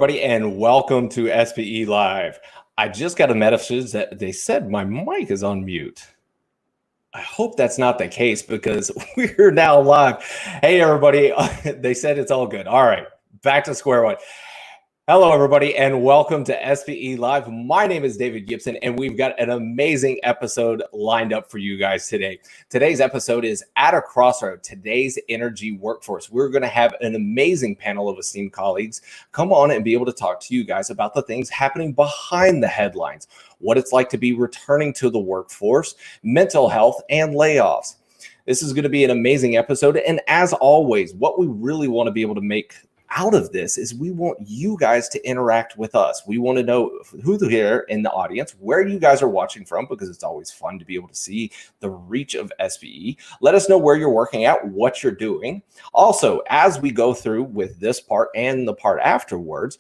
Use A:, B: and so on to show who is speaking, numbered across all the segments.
A: everybody, and welcome to SPE Live. I just got a message that they said my mic is on mute. I hope that's not the case because we're now live. Hey, everybody. They said it's all good. All right, back to square one. Hello, everybody, and welcome to SPE Live. My name is David Gibson, and we've got an amazing episode lined up for you guys today. Today's episode is At a Crossroad, Today's Energy Workforce. We're going to have an amazing panel of esteemed colleagues come on and be able to talk to you guys about the things happening behind the headlines, what it's like to be returning to the workforce, mental health, and layoffs. This is going to be an amazing episode, and as always, what we really want to be able to make out of this is we want you guys to interact with us. We want to know who's here in the audience, where you guys are watching from, because it's always fun to be able to see the reach of SPE. Let us know where you're working at, what you're doing. Also, as we go through with this part and the part afterwards,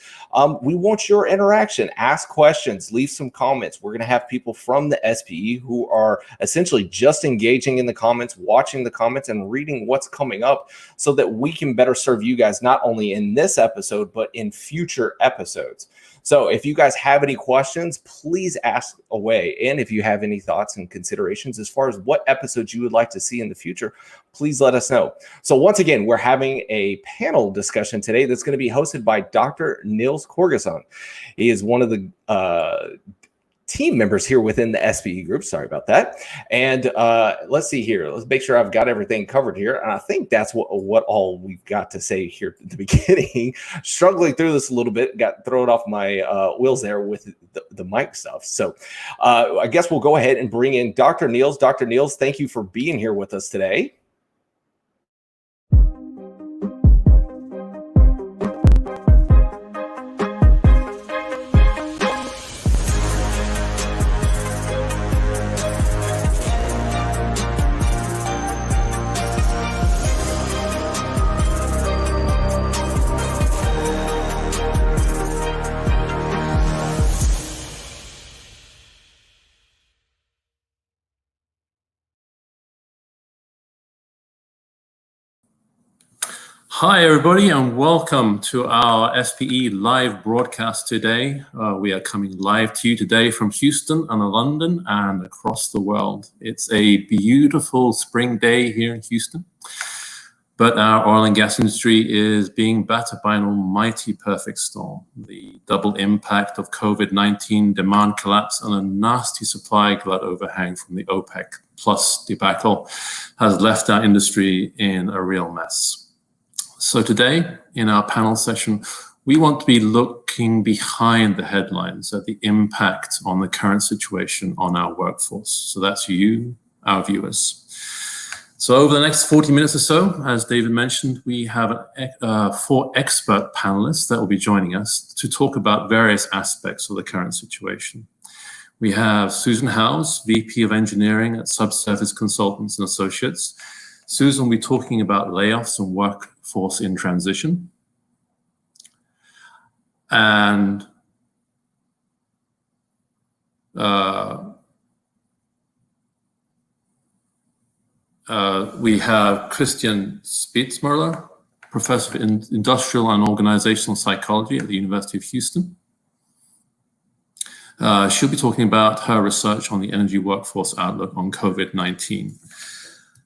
A: we want your interaction. Ask questions, leave some comments. We're going to have people from the SPE who are essentially just engaging in the comments, watching the comments, and reading what's coming up so that we can better serve you guys, not only in this episode, but in future episodes. So if you guys have any questions, please ask away. And if you have any thoughts and considerations as far as what episodes you would like to see in the future, please let us know. So once again, we're having a panel discussion today that's going to be hosted by Dr. Niels Corgesson. He is one of the team members here within the SPE group. Sorry about that. And let's see here. Let's make sure I've got everything covered here. And I think that's what all we've got to say here at the beginning. Struggling through this a little bit, got thrown off my wheels there with the mic stuff. So I guess we'll go ahead and bring in Dr. Niels. Dr. Niels, thank you for being here with us today.
B: Hi, everybody, and welcome to our SPE live broadcast today. We are coming live to you today from Houston and London and across the world. It's a beautiful spring day here in Houston, but our oil and gas industry is being battered by an almighty perfect storm. The double impact of COVID-19 demand collapse and a nasty supply glut overhang from the OPEC plus debacle has left our industry in a real mess. So today, in our panel session, we want to be looking behind the headlines at the impact on the current situation on our workforce. So that's you, our viewers. So over the next 40 minutes or so, as David mentioned, we have 4 expert panelists that will be joining us to talk about various aspects of the current situation. We have Susan Howes, VP of Engineering at Subsurface Consultants and Associates. Susan will be talking about layoffs and workforce in transition. And we have Christiane Spitzmueller, Professor of Industrial and Organizational Psychology at the University of Houston. She'll be talking about her research on the energy workforce outlook on COVID-19.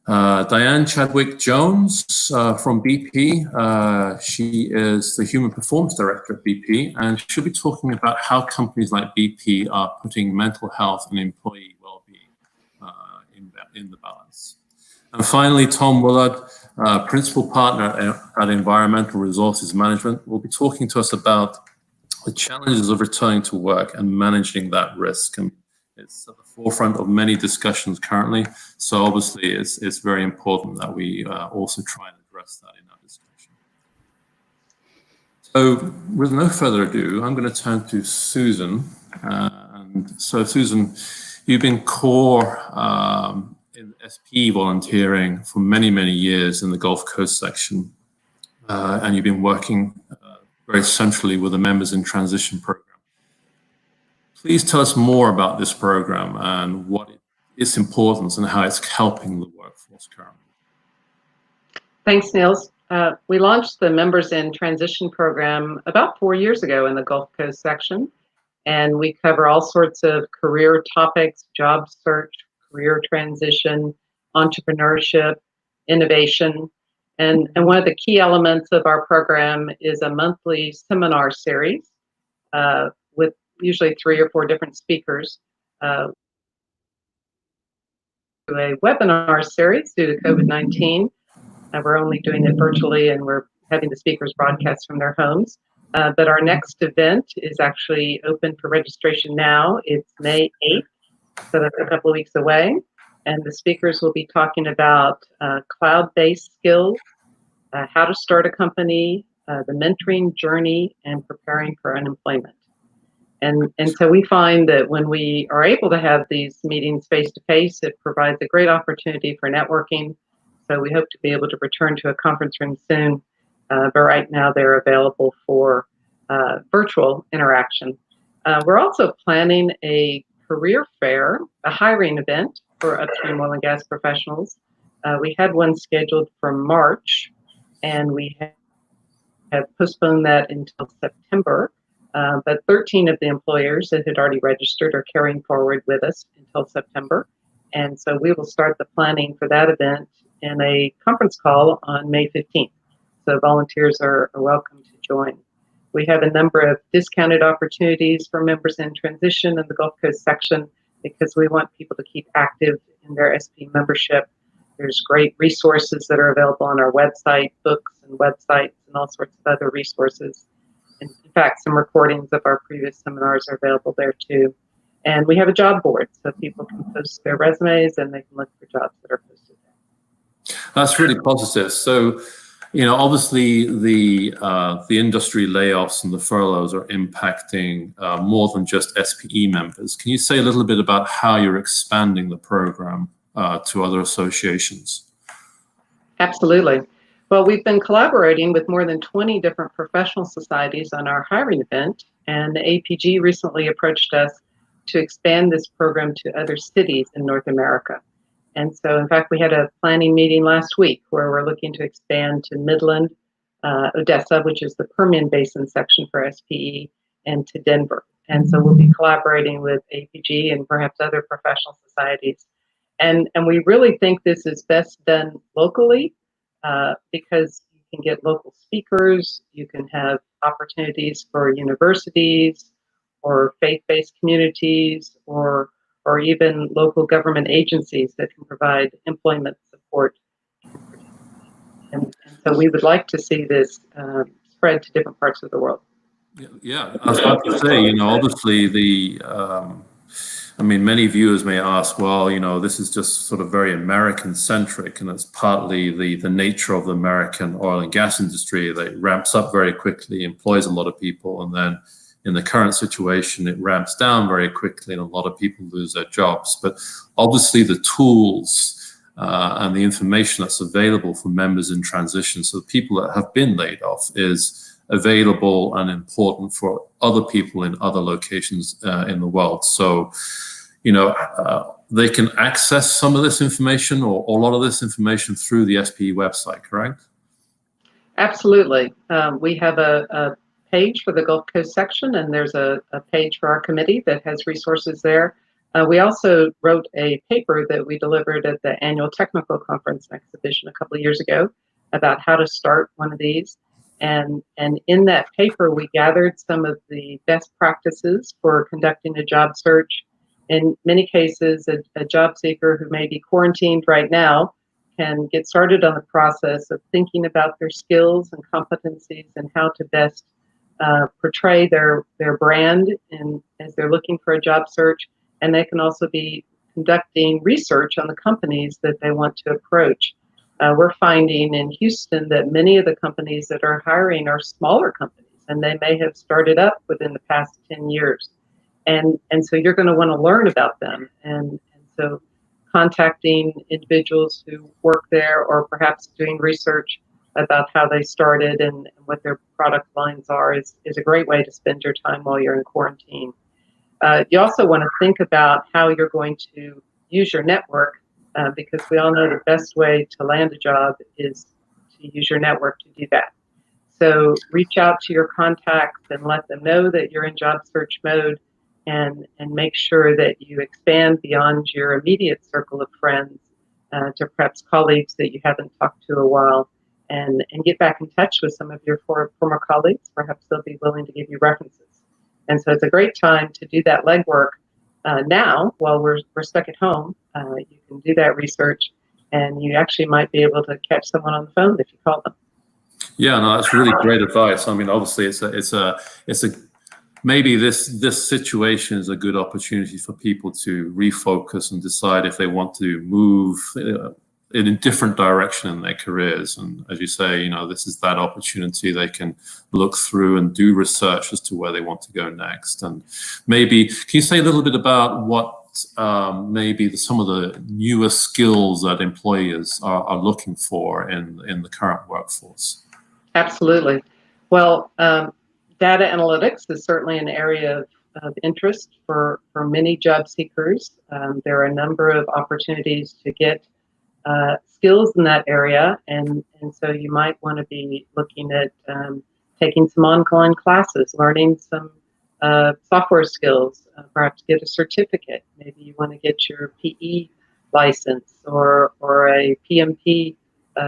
B: Diane Chadwick-Jones from BP. She is the Human Performance Director at BP, and she'll be talking about how companies like BP are putting mental health and employee well-being in the balance. And finally, Tom Woollard, Principal Partner at Environmental Resources Management, will be talking to us about the challenges of returning to work and managing that risk. And it's at the forefront of many discussions currently, so obviously it's very important that we also try and address that in our discussion. So with no further ado, I'm going to turn to Susan. And so Susan, you've been core in SPE volunteering for many, many years in the Gulf Coast section, and you've been working very centrally with the Members in Transition program. Please tell us more about this program and what its importance and how it's helping the workforce currently.
C: Thanks, Niels. We launched the Members in Transition program about 4 years ago in the Gulf Coast section, and we cover all sorts of career topics, job search, career transition, entrepreneurship, innovation. And one of the key elements of our program is a monthly seminar series with usually 3 or 4 different speakers. A webinar series due to COVID-19. We're only doing it virtually, and we're having the speakers broadcast from their homes. But our next event is actually open for registration now. It's May 8th, so that's a couple of weeks away. And the speakers will be talking about cloud-based skills, how to start a company, the mentoring journey, and preparing for unemployment. And so we find that when we are able to have these meetings face-to-face, it provides a great opportunity for networking. So we hope to be able to return to a conference room soon, but right now they're available for virtual interaction. We're also planning a career fair, a hiring event for upstream oil and gas professionals. We had one scheduled for March, and we have postponed that until September. But 13 of the employers that had already registered are carrying forward with us until September. And so we will start the planning for that event in a conference call on May 15th. So volunteers are welcome to join. We have a number of discounted opportunities for members in transition in the Gulf Coast section because we want people to keep active in their SP membership. There's great resources that are available on our website, books and websites and all sorts of other resources. In fact, some recordings of our previous seminars are available there too. And we have a job board, so people can post their resumes and they can look for jobs that are posted there.
B: That's really positive. So, you know, obviously the industry layoffs and the furloughs are impacting more than just SPE members. Can you say a little bit about how you're expanding the program to other associations?
C: Absolutely. Well, we've been collaborating with more than 20 different professional societies on our hiring event, and the APG recently approached us to expand this program to other cities in North America. And so, in fact, we had a planning meeting last week where we're looking to expand to Midland, Odessa, which is the Permian Basin section for SPE, and to Denver. And so we'll be collaborating with APG and perhaps other professional societies. And we really think this is best done locally because you can get local speakers, you can have opportunities for universities or faith-based communities or even local government agencies that can provide employment support. And so we would like to see this spread to different parts of the world.
B: Yeah, I was about to say, you know, obviously I mean, many viewers may ask, well, you know, this is just sort of very American-centric, and it's partly the nature of the American oil and gas industry that ramps up very quickly, employs a lot of people, and then in the current situation, it ramps down very quickly and a lot of people lose their jobs. But obviously the tools and the information that's available for members in transition, so the people that have been laid off, is available and important for other people in other locations in the world. So, you know, they can access some of this information or a lot of this information through the SPE website, correct?
C: Absolutely. We have a page for the Gulf Coast section, and there's a page for our committee that has resources there. We also wrote a paper that we delivered at the annual technical conference exhibition a couple of years ago about how to start one of these. And in that paper, we gathered some of the best practices for conducting a job search. In many cases, a job seeker who may be quarantined right now can get started on the process of thinking about their skills and competencies and how to best portray their brand as they're looking for a job search. And they can also be conducting research on the companies that they want to approach. We're finding in Houston that many of the companies that are hiring are smaller companies, and they may have started up within the past 10 years. And so you're going to want to learn about them. And so contacting individuals who work there, or perhaps doing research about how they started and what their product lines are is a great way to spend your time while you're in quarantine. You also want to think about how you're going to use your network, because we all know the best way to land a job is to use your network to do that. So reach out to your contacts and let them know that you're in job search mode, and make sure that you expand beyond your immediate circle of friends to perhaps colleagues that you haven't talked to a while, and get back in touch with some of your former colleagues. Perhaps they'll be willing to give you references. And so it's a great time to do that legwork now while we're stuck at home. You can do that research, and you actually might be able to catch someone on the phone if you call them.
B: Yeah, no, that's really great advice. I mean, obviously, it's a maybe this situation is a good opportunity for people to refocus and decide if they want to move in a different direction in their careers. And as you say, this is that opportunity. They can look through and do research as to where they want to go next. And maybe, can you say a little bit about what maybe some of the newer skills that employers are looking for in the current workforce?
C: Absolutely. Well, data analytics is certainly an area of interest for many job seekers. There are a number of opportunities to get skills in that area, and so you might want to be looking at taking some online classes, learning some software skills, perhaps get a certificate. Maybe you want to get your PE license or a PMP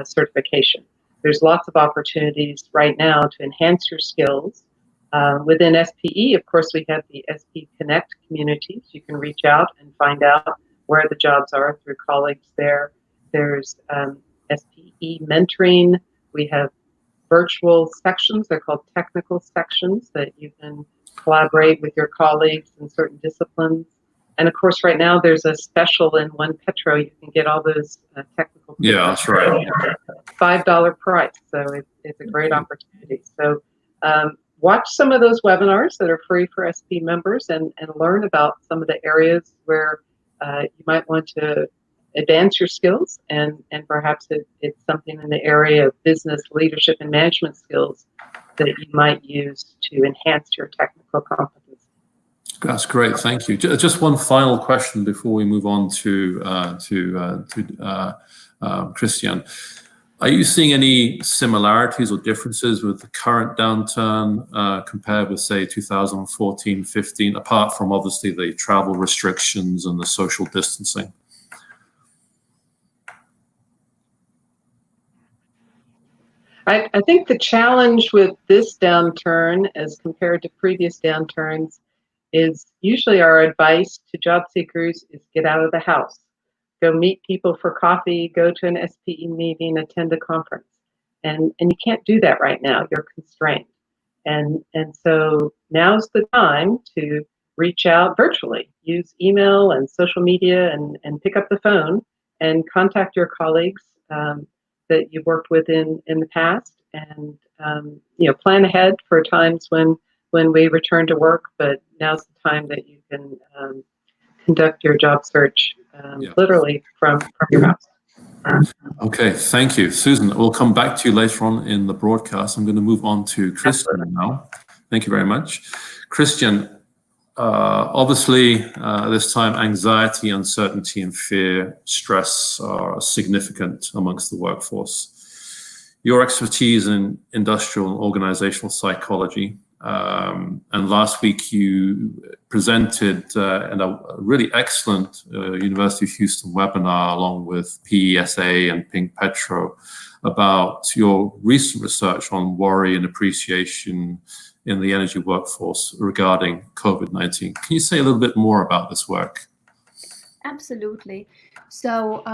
C: certification. There's lots of opportunities right now to enhance your skills. Within SPE, of course, we have the SP Connect communities. You can reach out and find out where the jobs are through colleagues there. There's SPE mentoring. We have virtual sections. They're called technical sections that you can collaborate with your colleagues in certain disciplines. And of course, right now there's a special in One Petro. You can get all those technical.
B: Yeah, that's right.
C: $5 price. So it's a great opportunity. So watch some of those webinars that are free for SP members and learn about some of the areas where you might want to advance your skills, and perhaps it's something in the area of business leadership and management skills that you might use to enhance your technical competence.
B: That's great, thank you. Just one final question before we move on to Christiane. Are you seeing any similarities or differences with the current downturn compared with, say, 2014-15, apart from obviously the travel restrictions and the social distancing?
C: I think the challenge with this downturn as compared to previous downturns is usually our advice to job seekers is get out of the house. Go meet people for coffee, go to an SPE meeting, attend a conference. And you can't do that right now. You're constrained. And so now's the time to reach out virtually. Use email and social media and pick up the phone and contact your colleagues that you've worked with in the past, and plan ahead for times when we return to work. But now's the time that you can conduct your job search literally from your house.
B: Okay, thank you, Susan. We'll come back to you later on in the broadcast. I'm going to move on to Christiane now. Thank you very much, Christiane. Obviously, this time, anxiety, uncertainty, and fear, stress are significant amongst the workforce. Your expertise in industrial and organizational psychology, and last week you presented in a really excellent University of Houston webinar along with PESA and Pink Petro about your recent research on worry and appreciation in the energy workforce regarding COVID-19. Can you say a little bit more about this work?
D: Absolutely. So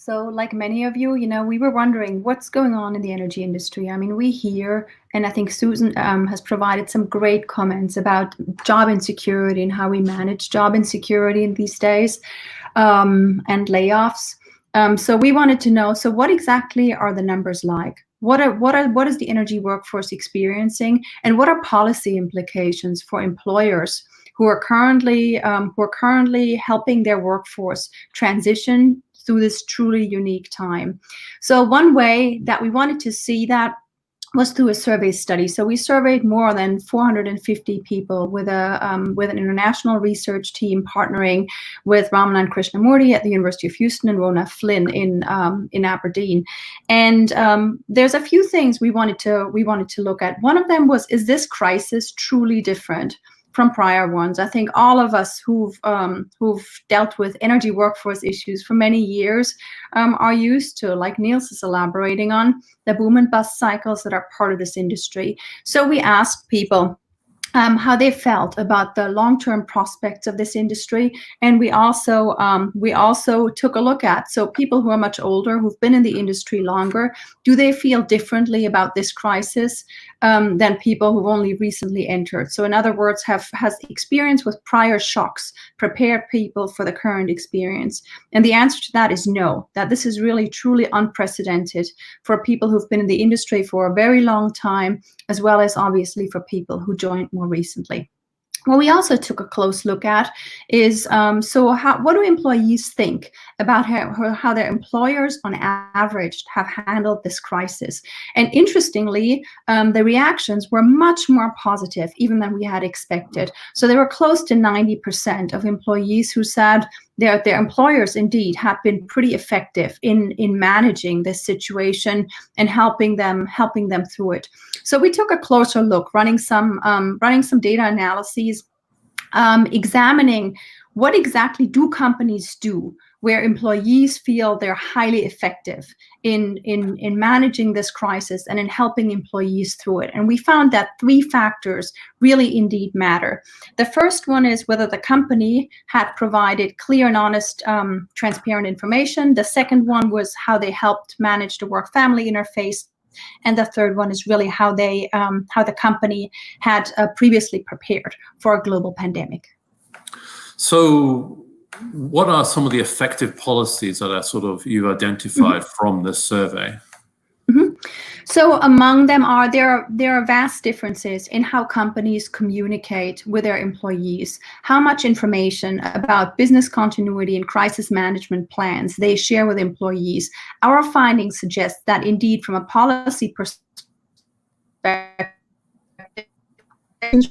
D: like many of you, we were wondering what's going on in the energy industry. I mean, we hear, and I think Susan has provided some great comments about job insecurity and how we manage job insecurity in these days, and layoffs. So we wanted to know, so what exactly are the numbers like? What is the energy workforce experiencing, and what are policy implications for employers who are currently helping their workforce transition through this truly unique time? So one way that we wanted to see that was through a survey study. So we surveyed more than 450 people with an international research team partnering with Ramanan Krishnamurti at the University of Houston and Rona Flynn in Aberdeen. And there's a few things we wanted to look at. One of them was, is this crisis truly different from prior ones? I think all of us who've dealt with energy workforce issues for many years are used to, like Niels is elaborating on, the boom and bust cycles that are part of this industry. So we asked people how they felt about the long-term prospects of this industry, and we also took a look at, so people who are much older, who've been in the industry longer, do they feel differently about this crisis than people who've only recently entered? So in other words, has experience with prior shocks prepared people for the current experience? And the answer to that is no, that this is really truly unprecedented for people who've been in the industry for a very long time, as well as obviously for people who joined more recently. What we also took a close look at is, what do employees think about how their employers on average have handled this crisis? And interestingly, the reactions were much more positive even than we had expected. So there were close to 90% of employees who said their employers indeed have been pretty effective in managing this situation and helping them through it. So we took a closer look, running some data analyses, examining what exactly do companies do where employees feel they're highly effective in managing this crisis and in helping employees through it. And we found that 3 factors really indeed matter. The first one is whether the company had provided clear and honest, transparent information. The second one was how they helped manage the work-family interface. And the third one is really how the company had previously prepared for a global pandemic. So
B: what are some of the effective policies that are you've identified from this survey?
D: So among them there are vast differences in how companies communicate with their employees, how much information about business continuity and crisis management plans they share with employees. Our findings suggest that indeed, from a policy perspective,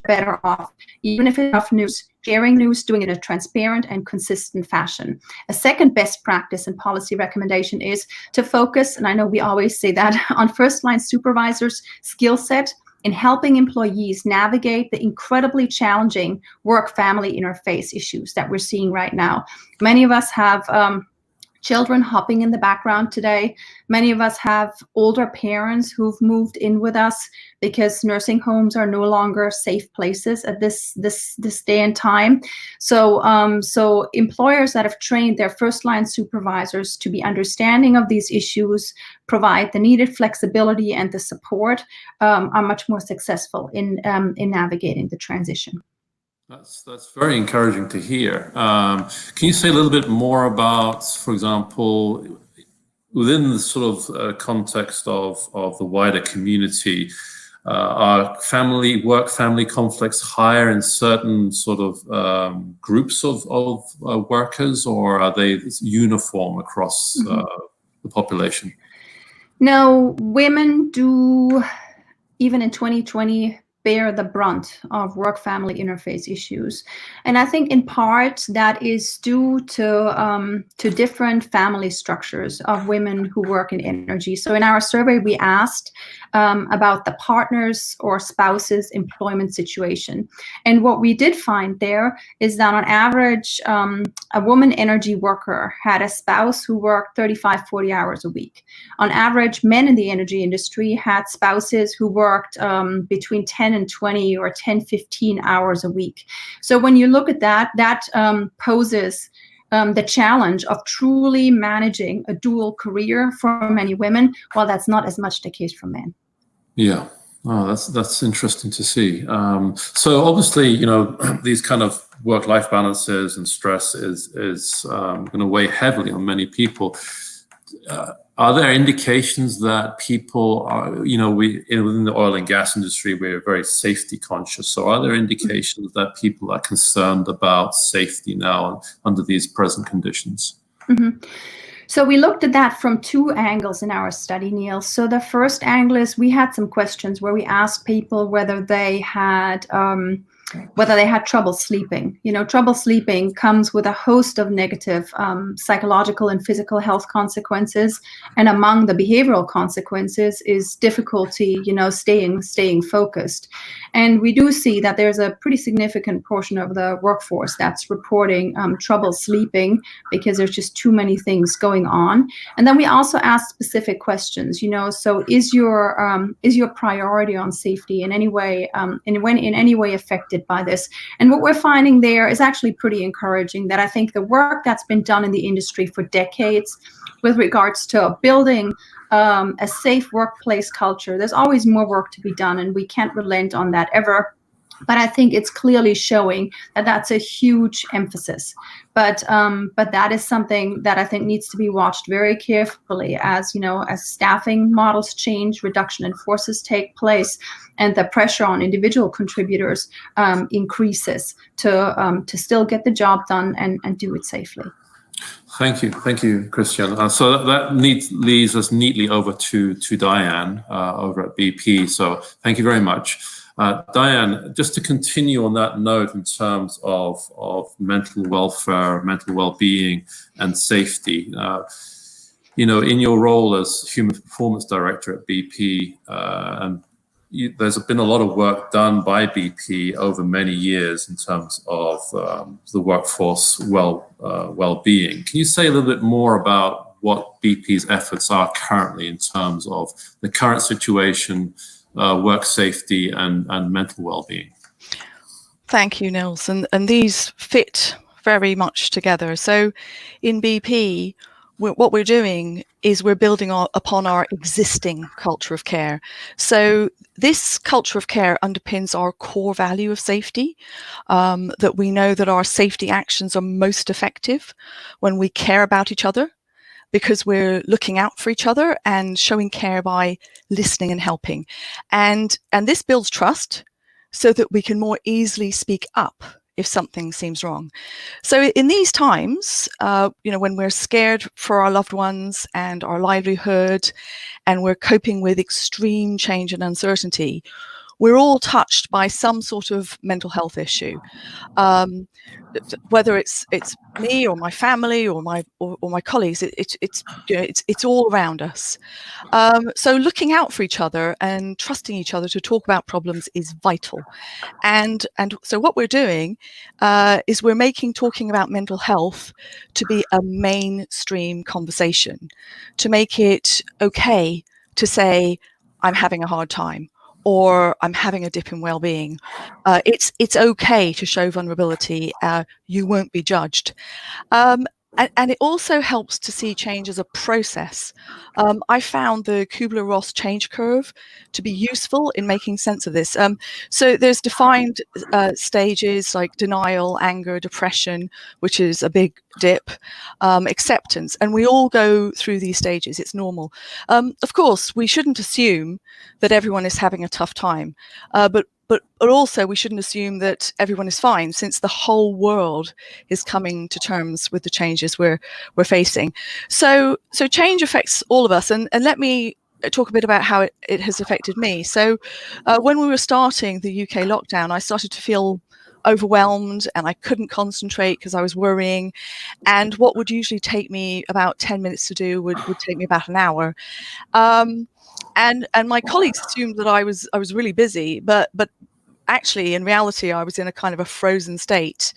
D: better off, even if it's enough news, sharing news, doing it in a transparent and consistent fashion. A second best practice and policy recommendation is to focus, and I know we always say that, on first-line supervisors' skill set in helping employees navigate the incredibly challenging work-family interface issues that we're seeing right now. Many of us have children hopping in the background today. Many of us have older parents who've moved in with us because nursing homes are no longer safe places at this day and time. So employers that have trained their first-line supervisors to be understanding of these issues, provide the needed flexibility and the support, are much more successful in navigating the transition.
B: That's very encouraging to hear. Can you say a little bit more about, for example, within the context of the wider community, are work-family conflicts higher in certain groups of workers, or are they uniform across the population?
D: No, women do, even in 2020, bear the brunt of work-family interface issues. And I think in part that is due to different family structures of women who work in energy. So in our survey, we asked about the partner's or spouse's employment situation. And what we did find there is that on average, a woman energy worker had a spouse who worked 35, 40 hours a week. On average, men in the energy industry had spouses who worked between 10 and 20 or 10, 15 hours a week. So when you look at that poses the challenge of truly managing a dual career for many women, while that's not as much the case for men. Yeah.
B: Oh, that's interesting to see. So obviously, these kind of work-life balances and stress is going to weigh heavily on many people. Are there indications that people are, within the oil and gas industry, we're very safety conscious. So are there indications that people are concerned about safety now under these present conditions?
D: Mm-hmm. So we looked at that from two angles in our study, Neil. So the first angle is we had some questions where we asked people whether they had trouble sleeping. You know, trouble sleeping comes with a host of negative psychological and physical health consequences. And among the behavioral consequences is difficulty, you know, staying focused. And we do see that there's a pretty significant portion of the workforce that's reporting trouble sleeping because there's just too many things going on. And then we also ask specific questions, you know, so is your priority on safety in any way in any way affected by this? And what we're finding there is actually pretty encouraging, that I think the work that's been done in the industry for decades with regards to building a safe workplace culture, there's always more work to be done, and we can't relent on that ever. But I think it's clearly showing that that's a huge emphasis. But that is something that I think needs to be watched very carefully as, you know, as staffing models change, reduction in forces take place, and the pressure on individual contributors increases to still get the job done and do it safely.
B: Thank you, Christiane. So that leads us neatly over to Diane over at BP. So thank you very much. Diane, just to continue on that note in terms of mental welfare, mental well-being, and safety, you know, in your role as Human Performance Director at BP, there's been a lot of work done by BP over many years in terms of the workforce well-being. Can you say a little bit more about what BP's efforts are currently in terms of the current situation, work safety, and mental well-being?
E: Thank you, Nils. And these fit very much together. So in BP, what we're doing is we're building upon our existing culture of care. So this culture of care underpins our core value of safety, that we know that our safety actions are most effective when we care about each other, because we're looking out for each other and showing care by listening and helping. And this builds trust so that we can more easily speak up if something seems wrong. So in these times, you know, when we're scared for our loved ones and our livelihood, and we're coping with extreme change and uncertainty, we're all touched by some sort of mental health issue. Whether it's me or my family or my colleagues, it's all around us. So looking out for each other and trusting each other to talk about problems is vital. And so what we're doing is we're making talking about mental health to be a mainstream conversation, to make it okay to say, I'm having a hard time, or I'm having a dip in well-being. It's okay to show vulnerability. You won't be judged. And it also helps to see change as a process. I found the Kubler-Ross change curve to be useful in making sense of this. So there's defined stages like denial, anger, depression, which is a big dip, acceptance, and we all go through these stages. It's normal. Of course, we shouldn't assume that everyone is having a tough time, but also we shouldn't assume that everyone is fine, since the whole world is coming to terms with the changes we're facing. So change affects all of us, and let me talk a bit about how it has affected me. So when we were starting the UK lockdown, I started to feel overwhelmed, and I couldn't concentrate because I was worrying, and what would usually take me about 10 minutes to do would take me about an hour. And my colleagues assumed that I was really busy, but actually in reality I was in a kind of a frozen state.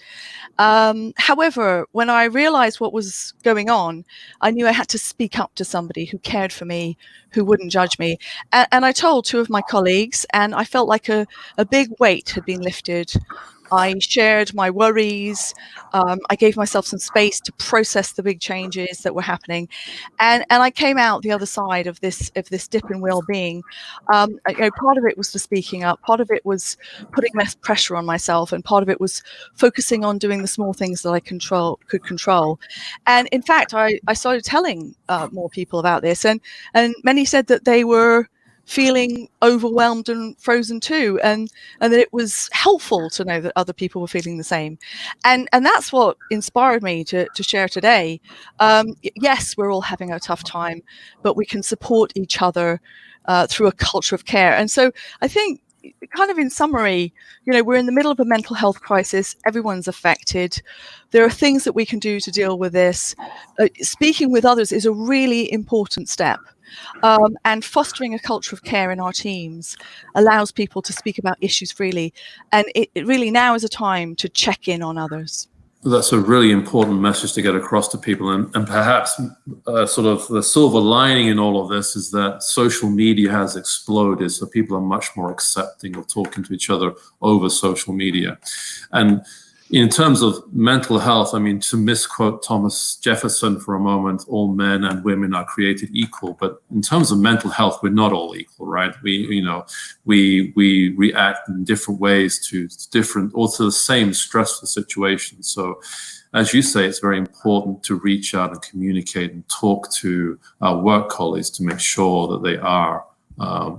E: However, when I realized what was going on, I knew I had to speak up to somebody who cared for me, who wouldn't judge me. And I told two of my colleagues, and I felt like a big weight had been lifted. I shared my worries. I gave myself some space to process the big changes that were happening, and I came out the other side of this dip in well-being. You know, part of it was for speaking up, part of it was putting less pressure on myself, and part of it was focusing on doing the small things that I could control. And in fact, I started telling more people about this, and many said that they were feeling overwhelmed and frozen too, and that it was helpful to know that other people were feeling the same. And that's what inspired me to share today. Yes, we're all having a tough time, but we can support each other through a culture of care. And so I think, kind of in summary, we're in the middle of a mental health crisis. Everyone's affected. There are things that we can do to deal with this. Speaking with others is a really important step. And fostering a culture of care in our teams allows people to speak about issues freely. And it really now is a time to check in on others.
B: That's a really important message to get across to people, and perhaps sort of the silver lining in all of this is that social media has exploded, so people are much more accepting of talking to each other over social media. And in terms of mental health, I mean, to misquote Thomas Jefferson for a moment, all men and women are created equal. But in terms of mental health, we're not all equal, right? We react in different ways to different, or to the same stressful situations. So, as you say, it's very important to reach out and communicate and talk to our work colleagues to make sure that they are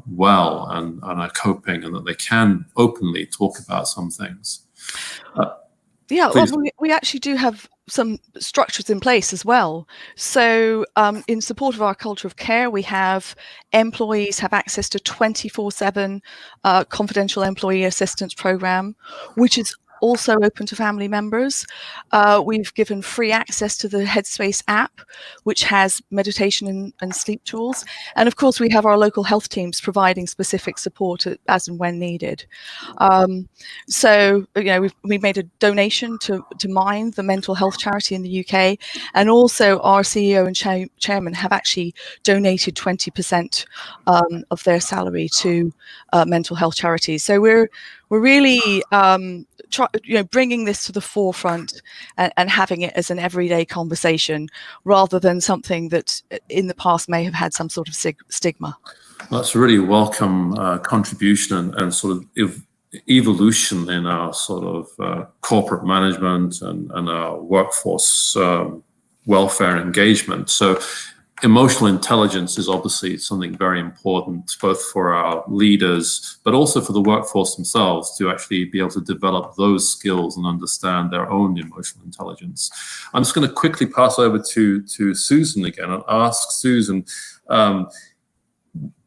B: well and are coping, and that they can openly talk about some things.
E: Yeah, well, we actually do have some structures in place as well. So in support of our culture of care, we have employees have access to 24/7 confidential employee assistance program, which is also open to family members. We've given free access to the Headspace app, which has meditation and sleep tools. And of course, we have our local health teams providing specific support as and when needed. So, we've made a donation to Mind, the mental health charity in the UK. And also our CEO and chairman have actually donated 20% of their salary to mental health charities. So we're really bringing this to the forefront and having it as an everyday conversation, rather than something that in the past may have had some sort of stigma.
B: That's a really welcome contribution and sort of evolution in our sort of corporate management and our workforce welfare engagement. So emotional intelligence is obviously something very important, both for our leaders, but also for the workforce themselves, to actually be able to develop those skills and understand their own emotional intelligence. I'm just going to quickly pass over to Susan again and ask Susan,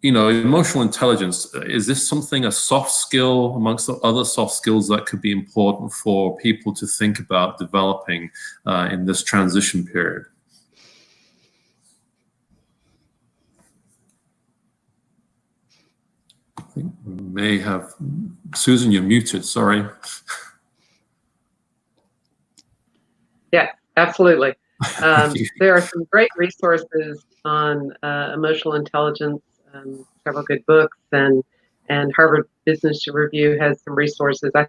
B: emotional intelligence, is this something, a soft skill amongst the other soft skills that could be important for people to think about developing in this transition period? I think we may have Susan, you're muted, sorry.
C: Yeah, absolutely. There are some great resources on emotional intelligence, several good books, and Harvard Business Review has some resources. I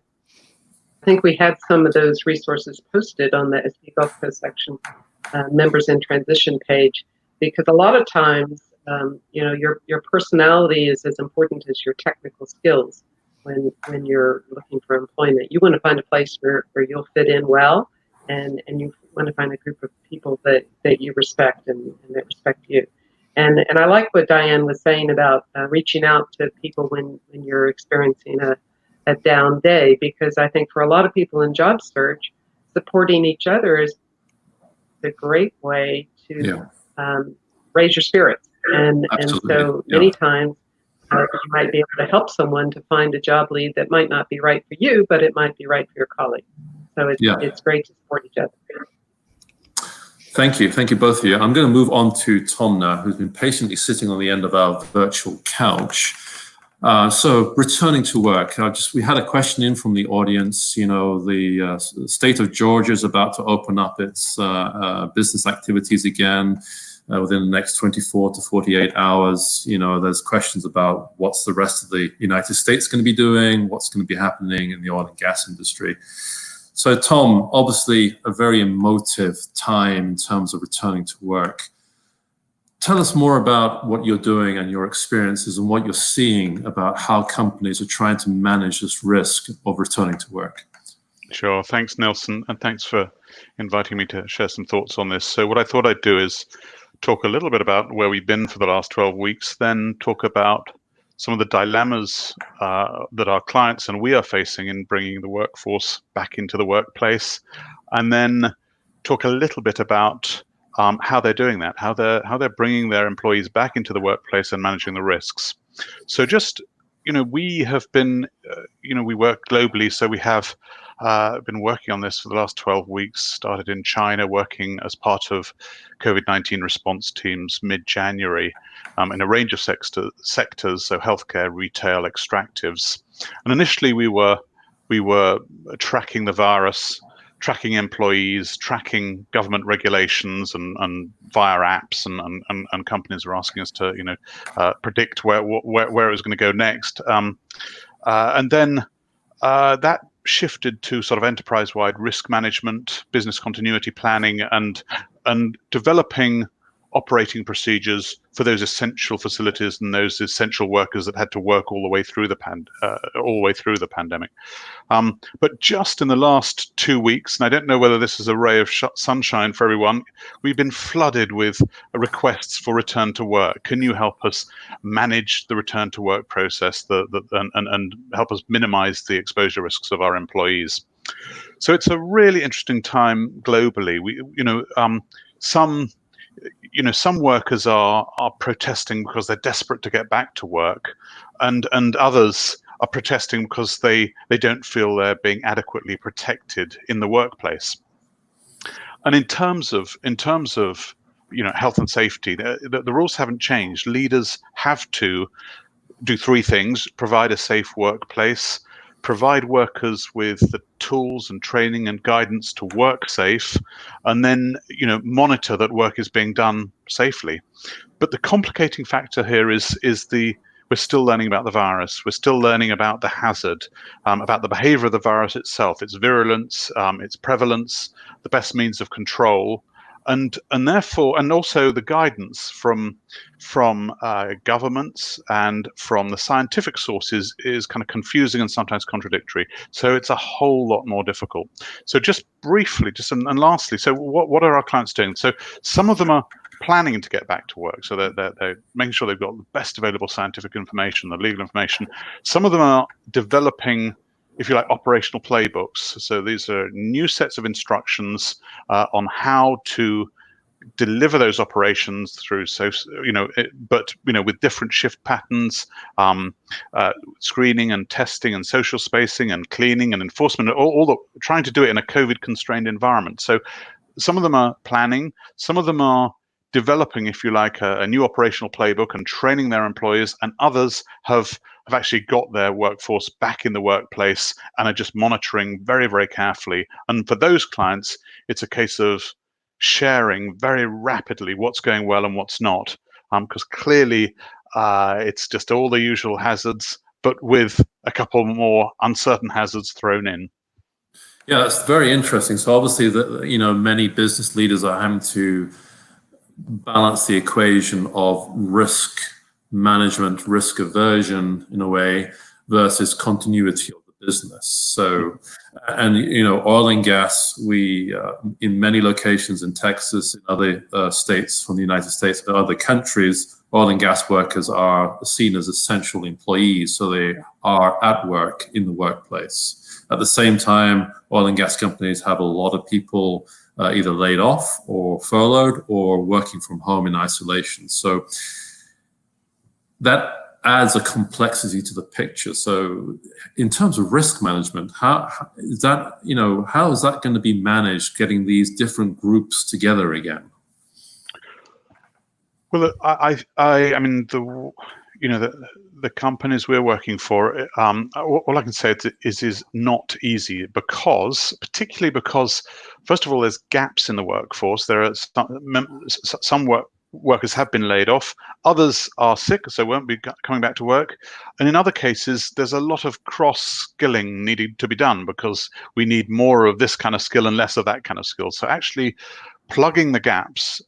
C: think we had some of those resources posted on the SB Gulf Coast section members in transition page, because a lot of times your personality is as important as your technical skills when you're looking for employment. You want to find a place where you'll fit in well, and you want to find a group of people that you respect and that respect you. And I like what Diane was saying about reaching out to people when you're experiencing a down day, because I think for a lot of people in job search, supporting each other is a great way to raise your spirits. And so many times you might be able to help someone to find a job lead that might not be right for you, but it might be right for your colleague. So it's great to support each other.
B: Thank you both of you. I'm going to move on to Tom now, who's been patiently sitting on the end of our virtual couch. So returning to work, we had a question in from the audience. The state of Georgia is about to open up its business activities again within the next 24 to 48 hours. There's questions about what's the rest of the United States going to be doing, what's going to be happening in the oil and gas industry. So Tom, obviously a very emotive time in terms of returning to work. Tell us more about what you're doing and your experiences and what you're seeing about how companies are trying to manage this risk of returning to work.
F: Sure. Thanks, Nelson. And thanks for inviting me to share some thoughts on this. So what I thought I'd do is talk a little bit about where we've been for the last 12 weeks, then talk about some of the dilemmas that our clients and we are facing in bringing the workforce back into the workplace, and then talk a little bit about how they're doing that, how they're bringing their employees back into the workplace and managing the risks. So just, we have been, we work globally, so we have been working on this for the last 12 weeks, started in China, working as part of COVID-19 response teams mid-January in a range of sectors, so healthcare, retail, extractives. And initially we were tracking the virus, tracking employees, tracking government regulations, and via apps, and companies were asking us to predict where it was going to go next, and then that shifted to sort of enterprise-wide risk management, business continuity planning, and developing operating procedures for those essential facilities and those essential workers that had to work all the way through the pandemic. But just in the last 2 weeks, and I don't know whether this is a ray of sunshine for everyone, we've been flooded with requests for return to work. Can you help us manage the return to work process and help us minimize the exposure risks of our employees? So it's a really interesting time globally. Some workers are protesting because they're desperate to get back to work, and others are protesting because they don't feel they're being adequately protected in the workplace. And in terms of health and safety, the rules haven't changed. Leaders have to do three things: provide a safe workplace, provide workers with the tools and training and guidance to work safe, and then monitor that work is being done safely. But the complicating factor here is we're still learning about the virus. We're still learning about the hazard, about the behavior of the virus itself, its virulence, its prevalence, the best means of control, and also the guidance from governments and from the scientific sources is kind of confusing and sometimes contradictory. So it's a whole lot more difficult. So just briefly, and lastly, so what are our clients doing? So some of them are planning to get back to work. So they're making sure they've got the best available scientific information, the legal information. Some of them are developing, if you like, operational playbooks. So these are new sets of instructions on how to deliver those operations through, with different shift patterns, screening and testing and social spacing and cleaning and enforcement, trying to do it in a COVID-constrained environment. So some of them are planning, some of them are developing, if you like, a new operational playbook and training their employees, and others have actually got their workforce back in the workplace and are just monitoring very, very carefully. And for those clients, it's a case of sharing very rapidly what's going well and what's not, because clearly it's just all the usual hazards, but with a couple more uncertain hazards thrown in.
B: Yeah, that's very interesting. So obviously, many business leaders are having to balance the equation of risk management, risk aversion in a way, versus continuity of the business. So, and oil and gas, we in many locations in Texas, in other states from the United States, and other countries, oil and gas workers are seen as essential employees, so they are at work in the workplace. At the same time, oil and gas companies have a lot of people either laid off or furloughed or working from home in isolation. So that adds a complexity to the picture. So in terms of risk management, how is that going to be managed, getting these different groups together again?
F: Well, I mean, the companies we're working for, all I can say is not easy, particularly because, first of all, there's gaps in the workforce. There are some workers have been laid off, others are sick, so won't be coming back to work. And in other cases, there's a lot of cross-skilling needed to be done because we need more of this kind of skill and less of that kind of skill. So actually plugging the gaps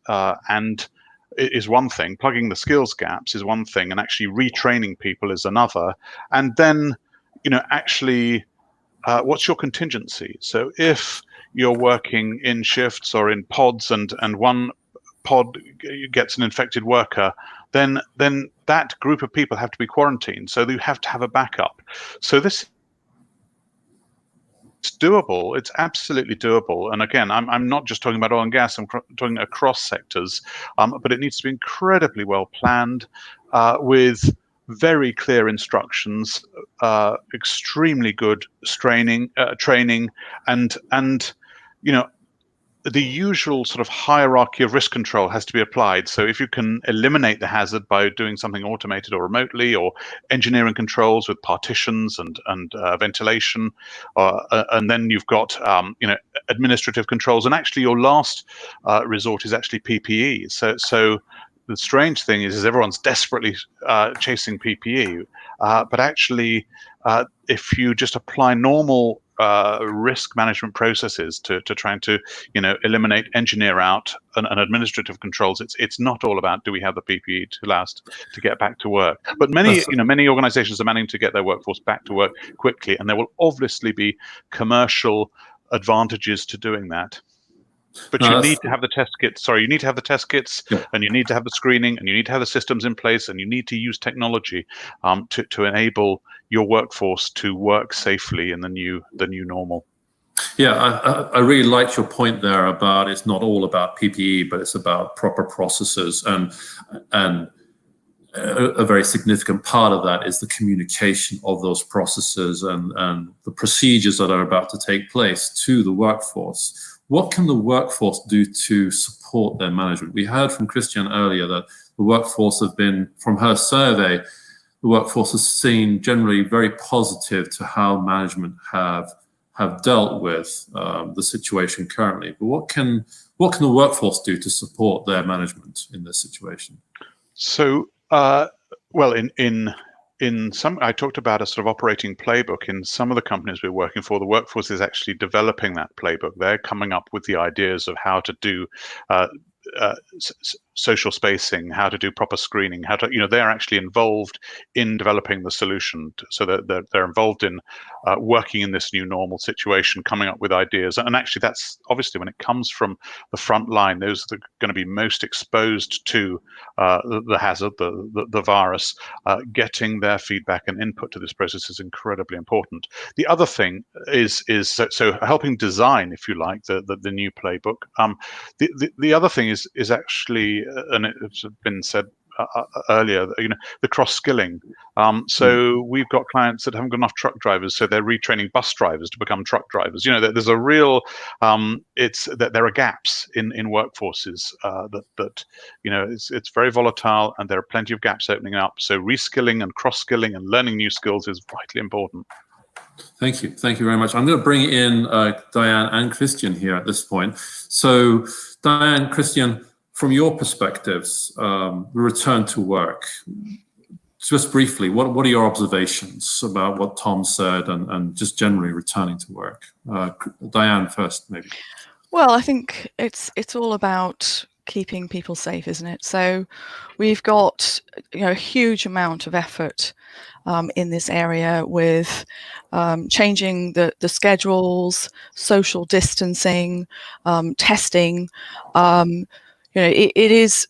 F: is one thing, plugging the skills gaps is one thing, and actually retraining people is another. And then, actually, what's your contingency? So if you're working in shifts or in pods and one pod gets an infected worker, then that group of people have to be quarantined. So you have to have a backup. So this it's doable. It's absolutely doable. And again, I'm not just talking about oil and gas. I'm talking across sectors. But it needs to be incredibly well planned, with very clear instructions, extremely good training, and the usual sort of hierarchy of risk control has to be applied. So if you can eliminate the hazard by doing something automated or remotely, or engineering controls with partitions and ventilation, and then you've got administrative controls, and actually your last resort is actually PPE. So the strange thing is everyone's desperately chasing PPE, but actually if you just apply normal risk management processes to trying to eliminate, engineer out, and administrative controls, it's not all about do we have the PPE to last to get back to work. But many organizations are managing to get their workforce back to work quickly, and there will obviously be commercial advantages to doing that. But you need to have the test kits. Sorry, you need to have the test kits,
B: yeah.
F: And you need to have the screening, and you need to have the systems in place, and you need to use technology to enable your workforce to work safely in the new normal.
B: Yeah, I really liked your point there about it's not all about PPE, but it's about proper processes, and a very significant part of that is the communication of those processes and the procedures that are about to take place to the workforce. What can the workforce do to support their management? We heard from Christiane earlier that the workforce have been, from her survey, the workforce has seen generally very positive to how management have dealt with the situation currently. But what can the workforce do to support their management in this situation?
F: So, well, in some, I talked about a sort of operating playbook. In some of the companies we're working for, the workforce is actually developing that playbook. They're coming up with the ideas of how to do social spacing, how to do proper screening, how to, they're actually involved in developing the solution. So that they're involved in working in this new normal situation, coming up with ideas. And actually, that's obviously when it comes from the front line, those that are going to be most exposed to the hazard, the virus, getting their feedback and input to this process is incredibly important. The other thing is so helping design, if you like, the new playbook. The other thing is actually, and it's been said earlier, the cross-skilling. So we've got clients that haven't got enough truck drivers, so they're retraining bus drivers to become truck drivers. There's a real, it's that there are gaps in workforces that it's very volatile, and there are plenty of gaps opening up. So reskilling and cross-skilling and learning new skills is vitally important.
B: Thank you very much. I'm going to bring in Diane and Christiane here at this point. So Diane, Christiane, from your perspectives, the return to work, just briefly, what are your observations about what Tom said and just generally returning to work? Diane first, maybe.
E: Well, I think it's all about keeping people safe, isn't it? So we've got a huge amount of effort in this area with changing the schedules, social distancing, testing. It is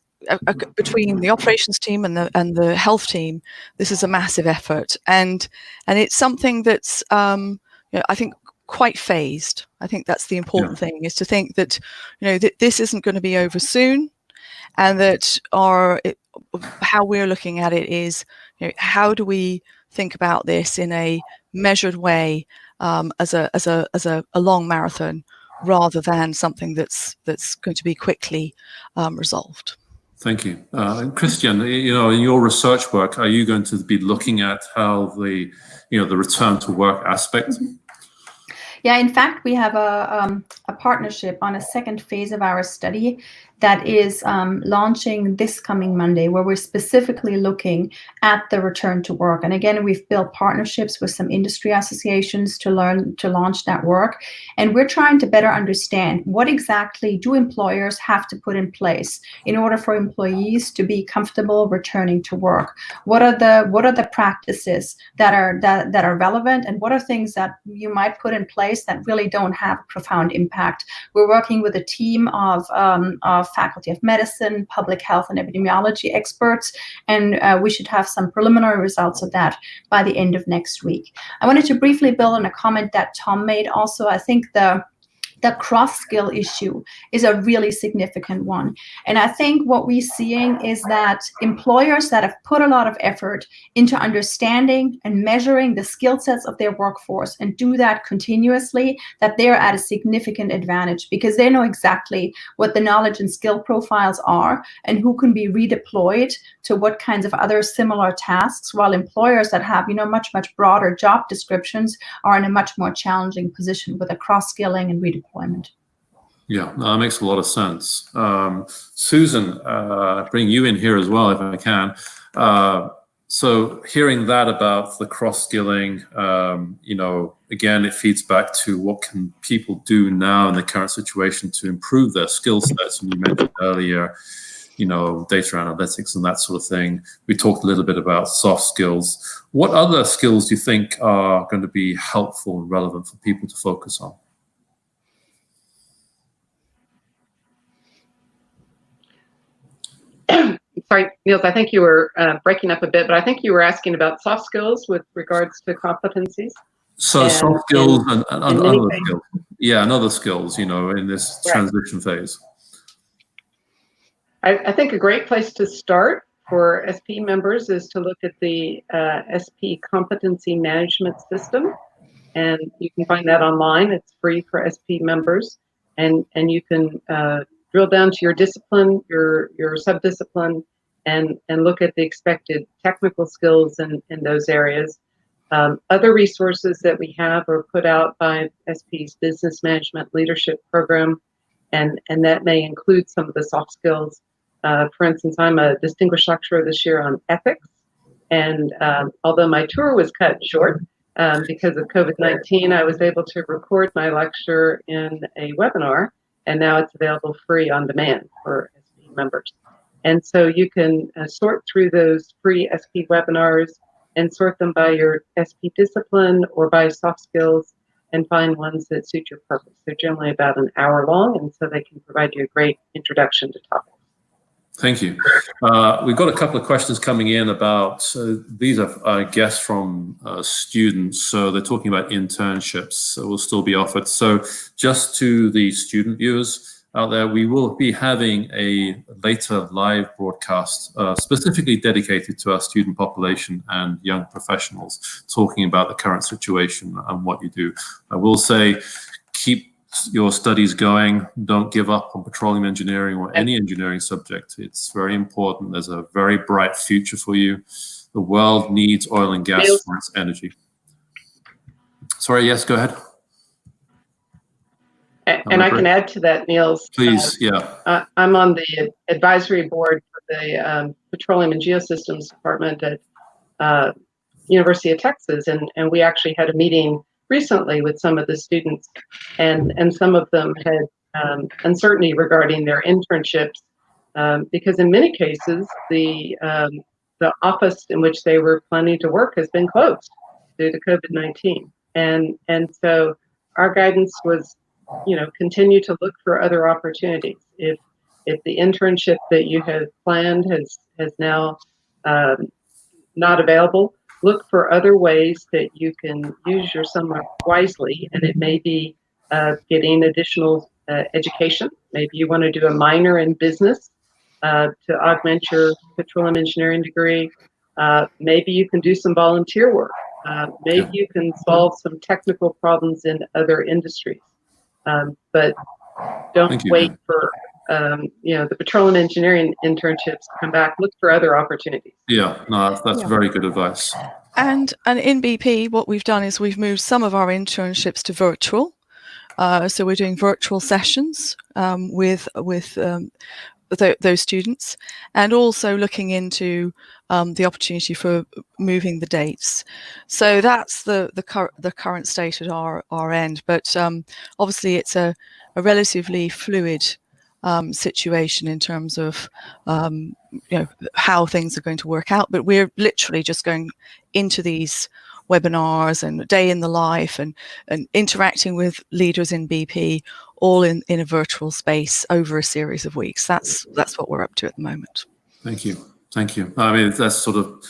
E: between the operations team and the health team. This is a massive effort, and it's something that's I think quite phased. I think that's the important thing, is to think that that this isn't going to be over soon, and that how we're looking at it is how do we think about this in a measured way, as a long marathon, rather than something that's going to be quickly resolved.
B: Thank you. Christiane, in your research work, are you going to be looking at how the return to work aspect?
D: Yeah, in fact, we have a partnership on a second phase of our study that is launching this coming Monday, where we're specifically looking at the return to work. And again, we've built partnerships with some industry associations to launch that work. And we're trying to better understand what exactly do employers have to put in place in order for employees to be comfortable returning to work. What are the practices that are relevant, and what are things that you might put in place place that really don't have a profound impact. We're working with a team of Faculty of Medicine, Public Health and Epidemiology experts, and we should have some preliminary results of that by the end of next week. I wanted to briefly build on a comment that Tom made also. I think the cross-skill issue is a really significant one. And I think what we're seeing is that employers that have put a lot of effort into understanding and measuring the skill sets of their workforce and do that continuously, that they're at a significant advantage because they know exactly what the knowledge and skill profiles are and who can be redeployed to what kinds of other similar tasks, while employers that have, much broader job descriptions are in a much more challenging position with a cross-skilling and redeployment.
B: Yeah, no, that makes a lot of sense. Susan, bring you in here as well if I can. So hearing that about the cross-skilling, again, it feeds back to what can people do now in the current situation to improve their skill sets. And you mentioned earlier, data analytics and that sort of thing. We talked a little bit about soft skills. What other skills do you think are going to be helpful and relevant for people to focus on?
C: Sorry, Niels, I think you were breaking up a bit, but I think you were asking about soft skills with regards to competencies.
B: So soft skills and other skills. Yeah, and other skills, in this transition phase.
C: I think a great place to start for SP members is to look at the SP competency management system. And you can find that online. It's free for SP members. And you can drill down to your discipline, your subdiscipline, and look at the expected technical skills in those areas. Other resources that we have are put out by SP's Business Management Leadership Program, and that may include some of the soft skills. For instance, I'm a distinguished lecturer this year on ethics, and although my tour was cut short because of COVID-19, I was able to record my lecture in a webinar, and now it's available free on demand for SP members. And so you can sort through those free SP webinars and sort them by your SP discipline or by soft skills and find ones that suit your purpose. They're generally about an hour long, and so they can provide you a great introduction to topics.
B: Thank you. We've got a couple of questions coming in about, these are, I guess, from students. So they're talking about internships, so will still be offered. So just to the student viewers out there, we will be having a later live broadcast specifically dedicated to our student population and young professionals, talking about the current situation and what you do. I will say, keep your studies going. Don't give up on petroleum engineering or any engineering subject. It's very important. There's a very bright future for you. The world needs oil and gas for its energy. Sorry, yes, go ahead.
C: And I can add to that, Niels.
B: Please, yeah.
C: I'm on the advisory board for the Petroleum and Geosystems Department at University of Texas, and we actually had a meeting recently with some of the students, and some of them had uncertainty regarding their internships because in many cases the office in which they were planning to work has been closed due to COVID-19, and so our guidance was, continue to look for other opportunities. If the internship that you had planned has now not available, look for other ways that you can use your summer wisely, and it may be getting additional education. Maybe you want to do a minor in business to augment your petroleum engineering degree. Maybe you can do some volunteer work. Maybe you can solve some technical problems in other industries. But don't wait for the petroleum engineering internships to come back. Look for other opportunities.
B: Yeah, no, that's very good advice.
E: And in BP, what we've done is we've moved some of our internships to virtual. So we're doing virtual sessions with those students, and also looking into the opportunity for moving the dates. So that's the current state at our end. But obviously, it's a relatively fluid situation in terms of how things are going to work out. But we're literally just going into these webinars and day in the life and interacting with leaders in BP, all in a virtual space over a series of weeks. That's what we're up to at the moment.
B: Thank you. Thank you. I mean, that's sort of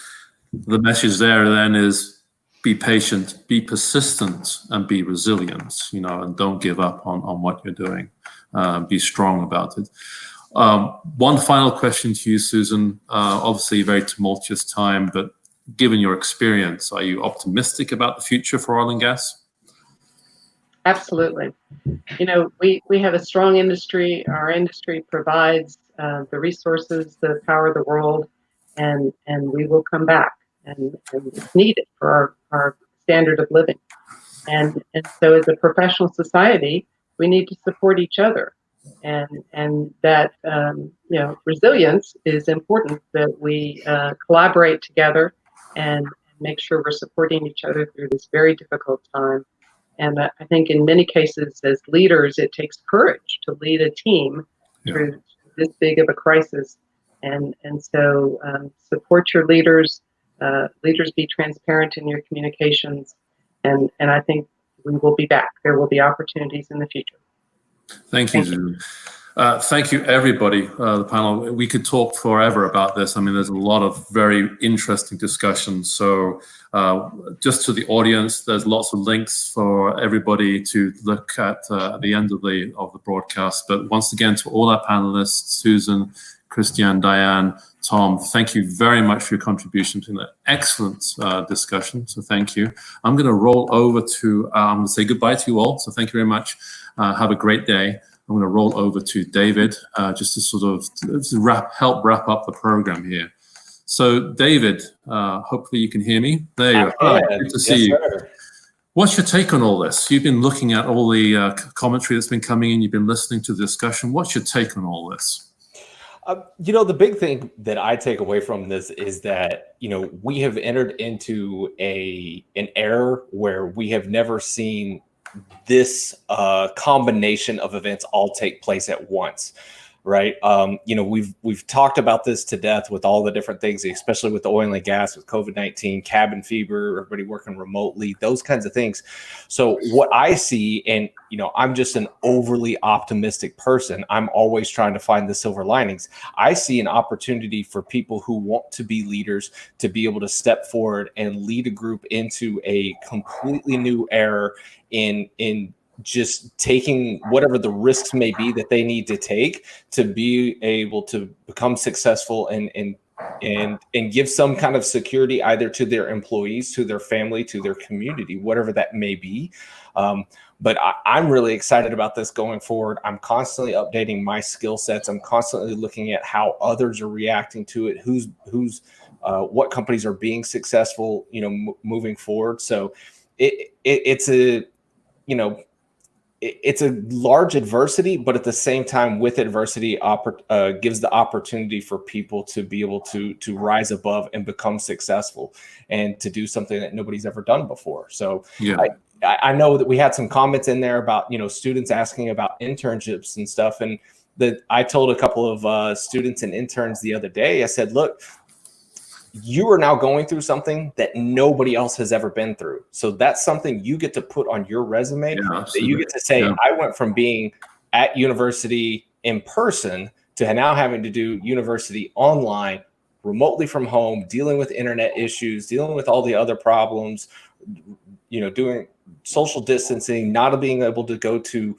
B: the message there then is be patient, be persistent, and be resilient, and don't give up on what you're doing. Be strong about it. One final question to you, Susan. Obviously a very tumultuous time, but given your experience, are you optimistic about the future for oil and gas?
C: Absolutely. We have a strong industry. Our industry provides the resources that power the world, and we will come back, and it's needed for our standard of living. And so as a professional society, we need to support each other. And that, resilience is important, that we collaborate together and make sure we're supporting each other through this very difficult time. And I think in many cases as leaders, it takes courage to lead a team through this big of a crisis. And so support your leaders, leaders be transparent in your communications. And I think we will be back. There will be opportunities in the future.
B: Thank you, Susan. Thank you, everybody, the panel. We could talk forever about this. I mean, there's a lot of very interesting discussions. So just to the audience, there's lots of links for everybody to look at the end of the broadcast. But once again, to all our panelists, Susan, Christiane, Diane, Tom, thank you very much for your contribution to an excellent discussion. So thank you. I'm going to roll over to, I'm going to say goodbye to you all. So thank you very much. Have a great day. I'm going to roll over to David just to sort of help wrap up the program here. So David, hopefully you can hear me. There you are. Good to see you. Sir. What's your take on all this? You've been looking at all the commentary that's been coming in. You've been listening to the discussion. What's your take on all this?
A: The big thing that I take away from this is that, we have entered into an era where we have never seen this combination of events all take place at once, right? We've talked about this to death with all the different things, especially with the oil and gas, with COVID-19, cabin fever, everybody working remotely, those kinds of things. So what I see, and I'm just an overly optimistic person. I'm always trying to find the silver linings. I see an opportunity for people who want to be leaders to be able to step forward and lead a group into a completely new era in just taking whatever the risks may be that they need to take to be able to become successful and give some kind of security either to their employees, to their family, to their community, whatever that may be. But I'm really excited about this going forward. I'm constantly updating my skill sets. I'm constantly looking at how others are reacting to it, what companies are being successful, moving forward. So it's a large adversity, but at the same time, with adversity, gives the opportunity for people to be able to rise above and become successful and to do something that nobody's ever done before. So I know that we had some comments in there about, students asking about internships and stuff. And that I told a couple of students and interns the other day, I said, look, you are now going through something that nobody else has ever been through. So that's something you get to put on your resume that you get to say, I went from being at university in person to now having to do university online, remotely from home, dealing with internet issues, dealing with all the other problems, doing social distancing, not being able to go to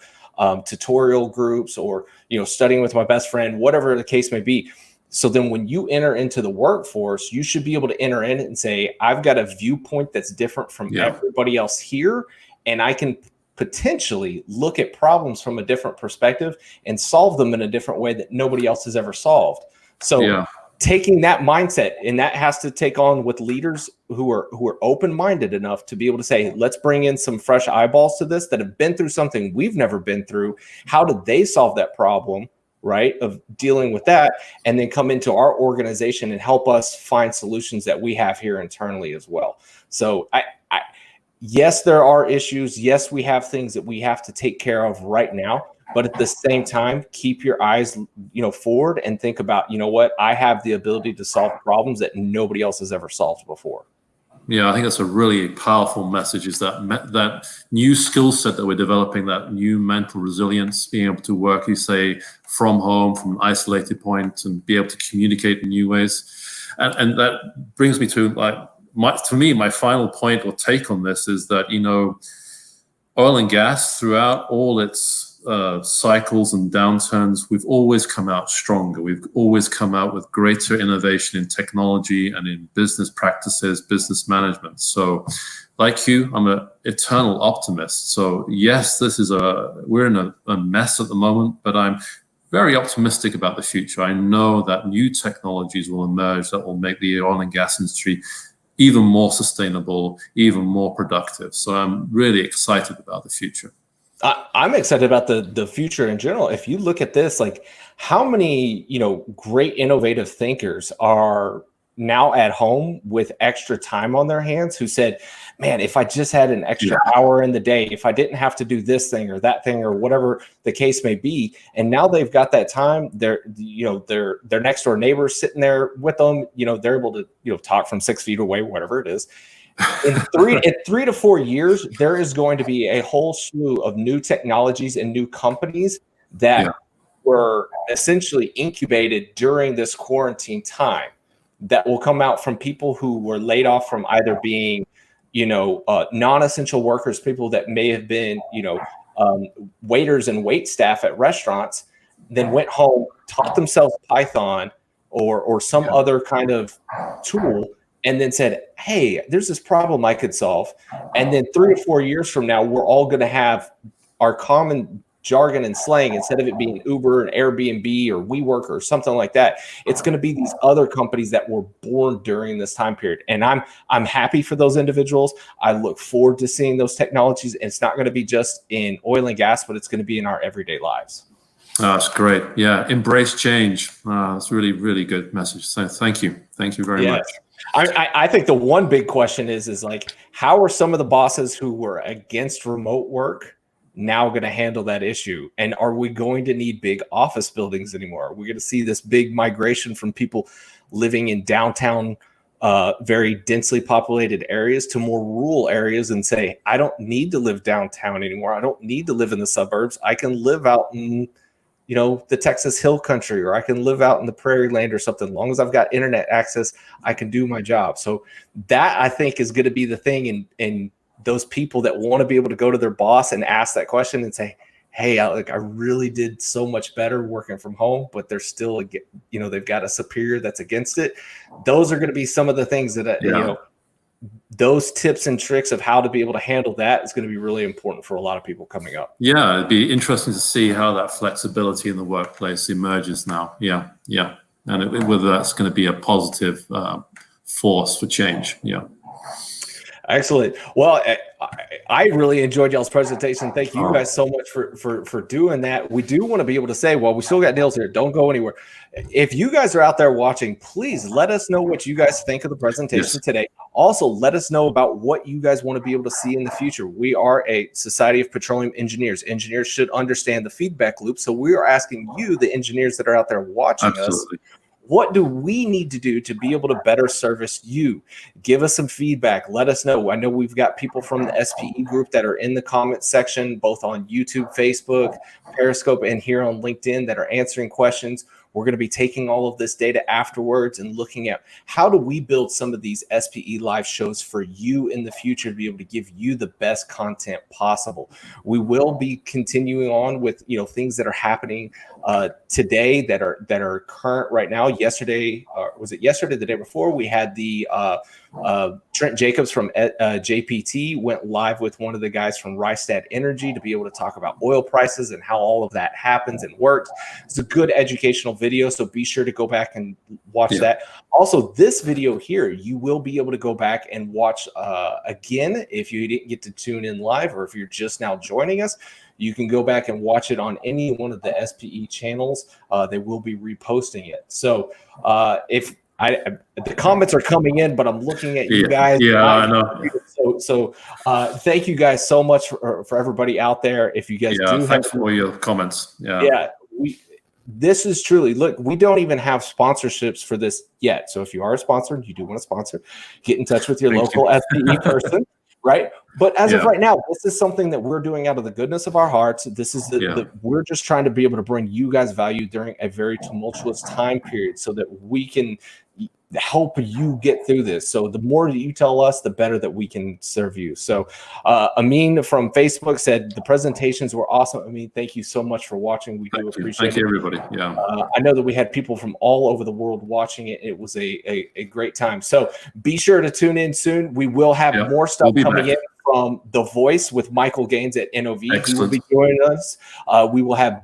A: tutorial groups or, studying with my best friend, whatever the case may be. So then when you enter into the workforce, you should be able to enter in and say, I've got a viewpoint that's different from everybody else here. And I can potentially look at problems from a different perspective and solve them in a different way that nobody else has ever solved. So taking that mindset, and that has to take on with leaders who are open-minded enough to be able to say, let's bring in some fresh eyeballs to this that have been through something we've never been through. How did they solve that problem? Right, of dealing with that, and then come into our organization and help us find solutions that we have here internally as well. So yes, there are issues. Yes, we have things that we have to take care of right now, but at the same time, keep your eyes, forward and think about, what, I have the ability to solve problems that nobody else has ever solved before.
B: Yeah, I think that's a really powerful message, is that that new skill set that we're developing, that new mental resilience, being able to work, you say, from home, from an isolated point, and be able to communicate in new ways. And that brings me to my final point or take on this is that, oil and gas, throughout all its cycles and downturns, we've always come out stronger. We've always come out with greater innovation in technology and in business practices, business management. So like you, I'm an eternal optimist. So yes, we're in a mess at the moment, but I'm very optimistic about the future. I know that new technologies will emerge that will make the oil and gas industry even more sustainable, even more productive. So I'm really excited about the future.
A: I'm excited about the future in general. If you look at this, like how many, great innovative thinkers are now at home with extra time on their hands who said, man, if I just had an extra hour in the day, if I didn't have to do this thing or that thing or whatever the case may be, and now they've got that time, their next door neighbors sitting there with them, they're able to, talk from 6 feet away, whatever it is. In 3 to 4 years, there is going to be a whole slew of new technologies and new companies that were essentially incubated during this quarantine time that will come out from people who were laid off from either being, non-essential workers, people that may have been, waiters and wait staff at restaurants, then went home, taught themselves Python or some other kind of tool, and then said, hey, there's this problem I could solve. And then 3 to 4 years from now, we're all going to have our common jargon and slang. Instead of it being Uber and Airbnb or WeWork or something like that, it's going to be these other companies that were born during this time period. And I'm happy for those individuals. I look forward to seeing those technologies. And it's not going to be just in oil and gas, but it's going to be in our everyday lives.
B: That's great. Yeah. Embrace change. That's really, really good message. So thank you. Thank you very much.
A: I think the one big question is like, how are some of the bosses who were against remote work now going to handle that issue? And are we going to need big office buildings anymore? Are we going to see this big migration from people living in downtown, very densely populated areas to more rural areas and say, I don't need to live downtown anymore. I don't need to live in the suburbs. I can live out in the Texas Hill Country, or I can live out in the prairie land or something. As long as I've got internet access, I can do my job. So that, I think, is going to be the thing. And those people that want to be able to go to their boss and ask that question and say, hey, I really did so much better working from home, but they're still, they've got a superior that's against it. Those are going to be some of the things that, those tips and tricks of how to be able to handle that is going to be really important for a lot of people coming up.
B: Yeah, it'd be interesting to see how that flexibility in the workplace emerges now. Yeah. And whether that's going to be a positive force for change. Yeah.
A: Excellent. Well, I really enjoyed y'all's presentation. Thank you guys so much for doing that. We do want to be able to say, well, we still got deals here. Don't go anywhere. If you guys are out there watching, please let us know what you guys think of the presentation today. Also, let us know about what you guys want to be able to see in the future. We are a Society of Petroleum Engineers. Engineers should understand the feedback loop. So we are asking you, the engineers that are out there watching us, what do we need to do to be able to better service you? Give us some feedback. Let us know. I know we've got people from the SPE group that are in the comment section, both on YouTube, Facebook, Periscope, and here on LinkedIn that are answering questions. We're going to be taking all of this data afterwards and looking at how do we build some of these SPE live shows for you in the future to be able to give you the best content possible. We will be continuing on with things that are happening today that are current right now. Yesterday, was it yesterday? The day before, we had the Trent Jacobs from JPT went live with one of the guys from Rystad Energy to be able to talk about oil prices and how all of that happens and works. It's a good educational video, so be sure to go back and watch that. Also, this video here, you will be able to go back and watch again if you didn't get to tune in live, or if you're just now joining us. You can go back and watch it on any one of the SPE channels. They will be reposting it. So if the comments are coming in, but I'm looking at you guys.
B: Yeah, I know.
A: So thank you guys so much for everybody out there. If you guys do
B: thanks for your comments.
A: this is truly, look, we don't even have sponsorships for this yet. So if you are a sponsor and you do want to sponsor, get in touch with your local SPE person, right? But as of right now, this is something that we're doing out of the goodness of our hearts. This is we're just trying to be able to bring you guys value during a very tumultuous time period so that we can help you get through this. So the more that you tell us, the better that we can serve you. So Amin from Facebook said the presentations were awesome. Amin, thank you so much for watching. We do appreciate it.
B: Thank you, everybody. Yeah.
A: I know that we had people from all over the world watching it. It was a great time. So be sure to tune in soon. We will have more stuff coming in from The Voice with Michael Gaines at NOV.
B: Excellent.
A: He will be joining us. We will have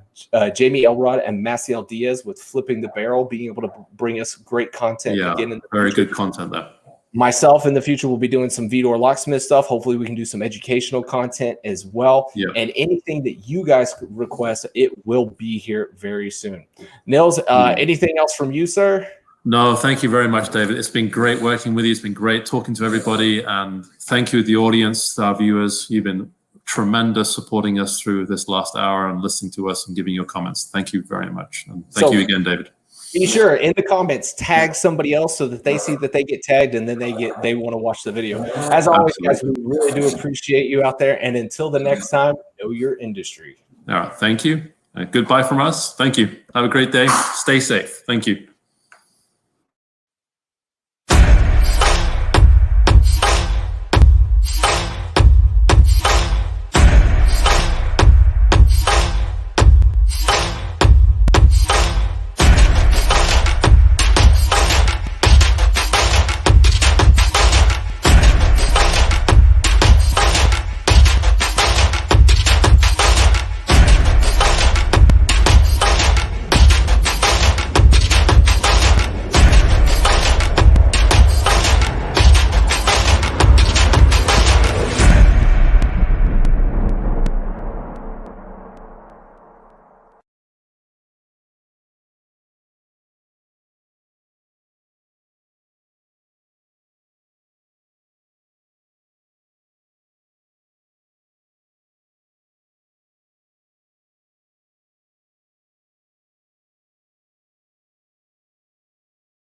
A: Jamie Elrod and Maciel Diaz with Flipping the Barrel, being able to bring us great content.
B: Yeah,
A: again in the
B: very
A: future.
B: good content there.
A: Myself in the future will be doing some Vidor Locksmith stuff. Hopefully we can do some educational content as well.
B: Yeah.
A: And anything that you guys request, it will be here very soon. Nils, anything else from you, sir?
B: No, thank you very much, David. It's been great working with you. It's been great talking to everybody. And thank you, the audience, our viewers. You've been tremendous supporting us through this last hour and listening to us and giving your comments. Thank you very much. And thank you again, David.
A: Be sure in the comments, tag somebody else so that they see that they get tagged and then they want to watch the video. As always, guys, we really do appreciate you out there. And until the next time, know your industry.
B: All right. Thank you. Goodbye from us. Thank you. Have a great day. Stay safe. Thank you.